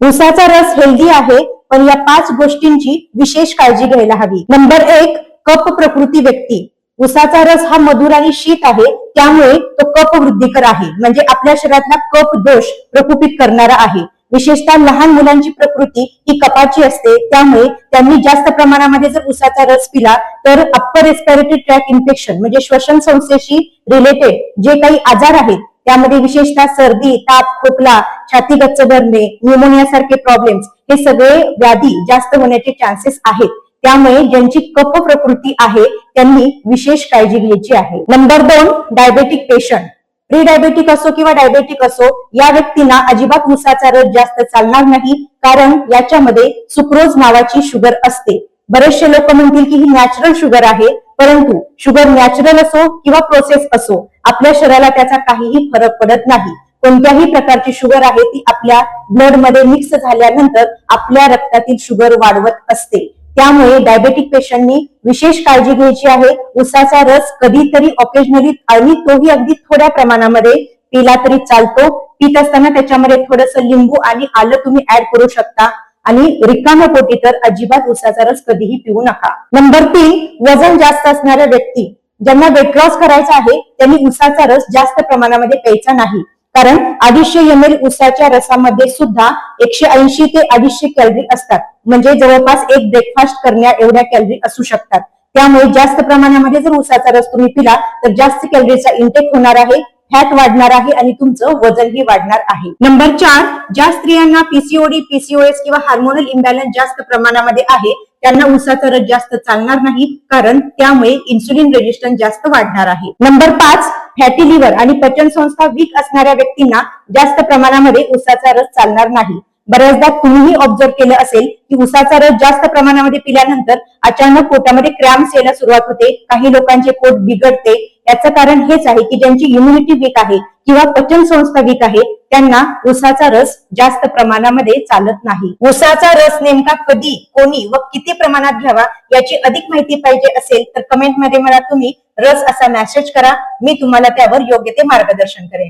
ऊसाचा रस हेल्दी आहे, पण या 5 गोष्टींची विशेष काळजी घ्यायला हवी. नंबर 1, कफ प्रकृती व्यक्ती. ऊसाचा रस हा मधुर आणि शीत आहे, त्यामुळे तो कफ वृद्धिकर आहे, म्हणजे आपल्या शरीरातला कफ दोष प्रकुपित करणारा आहे. विशेषतः लहान मुलांची प्रकृती ही कफाची असते, त्यामुळे त्यांनी जास्त प्रमाणामध्ये जर ऊसाचा रस पिला तर अप्पर रेस्पिरेटरी ट्रॅक इन्फेक्शन म्हणजे श्वसन संस्थेशी रिलेटेड जे काही आजार आहेत त्यामध्ये विशेषतः सर्दी, ताप, खोकला, छाती गच्च भरणे, न्यूमोनिया सारखे प्रॉब्लेम्स हे सगळे व्याधी जास्त होण्याचे चान्सेस आहेत. त्यामुळे ज्यांची कफ प्रकृती आहे त्यांनी विशेष काळजी घ्यायची आहे. Number 2, diabetic patient. Pre diabetic असो किंवा डायबेटिक असो, या व्यक्तींना अजिबात ऊसाचा रस जास्त चालणार नाही, कारण याच्यामध्ये सुक्रोज नावाची शुगर असते. बरेचसे लोक म्हणतील की ही नॅचरल शुगर आहे, परंतु शुगर नॅचरल असो किंवा प्रोसेस असो, आपल्या शरीराला त्याचा काहीही फरक पडत नाही. कोणत्याही प्रकारची शुगर आहे ती आपल्या ब्लड मध्ये मिक्स झाल्यानंतर आपल्या रक्तातील शुगर वाढवत असते. त्यामुळे डायबेटिक पेशंटनी विशेष काळजी घ्यायची आहे. ऊसाचा रस कधीतरी ऑकेजनली आणि तोही अगदी थोड्या प्रमाणामध्ये पिला तरी चालतो. पित असताना त्याच्यामध्ये थोडंसं लिंबू आणि आलं तुम्ही ऍड करू शकता आणि रिकाम्या पोटी तर अजिबात ऊसाचा रस कधीही पिऊ नका. नंबर 3, वजन जास्त असणाऱ्या व्यक्ती. ज्यांना वेट लॉस करायचा आहे त्यांनी ऊसाचा रस जास्त प्रमाणामध्ये प्यायचा नाही, कारण 250 ml ऊसाच्या रसामध्ये सुद्धा 180 ते 250 कॅलरी असतात, म्हणजे जवळपास एक ब्रेकफास्ट करण्या एवढ्या कॅलरी असू शकतात. त्यामुळे जास्त प्रमाणामध्ये जर ऊसाचा रस तुम्ही पिला तर जास्त कॅलरीचा इंटेक होणार आहे, फॅट वाढणार आहे आणि तुमचं वजनही वाढणार आहे. नंबर 4, ज्या स्त्रियांना पीसीओडी, पीसीओएस किंवा हार्मोनल इम्बॅलन्स जास्त प्रमाणामध्ये आहे त्यांना ऊसाचा रस जास्त चालणार नाही, कारण त्यामुळे इन्सुलिन रेजिस्टन्स जास्त वाढणार आहे. नंबर 5, फॅटी लिव्हर आणि पचन संस्था वीक असणाऱ्या व्यक्तींना जास्त प्रमाणामध्ये ऊसाचा रस चालणार नाही. बऱ्याचदा तुम्हीही ऑब्झर्व केलं असेल की ऊसाचा रस जास्त प्रमाणामध्ये पिल्यानंतर अचानक पोटामध्ये क्रॅम्प्स यायला सुरुवात होते, काही लोकांचे पोट बिघडते. याचं कारण हेच आहे की ज्यांची इम्युनिटी वीक आहे किंवा पचन संस्था वीक आहे त्यांना ऊसाचा रस जास्त प्रमाणामध्ये चालत नाही. ऊसाचा रस नेमका कधी, कोणी व किती प्रमाणात घ्यावा याची अधिक माहिती पाहिजे असेल तर कमेंटमध्ये मला तुम्ही रस असा मेसेज करा, मी तुम्हाला त्यावर योग्य ते मार्गदर्शन करेन.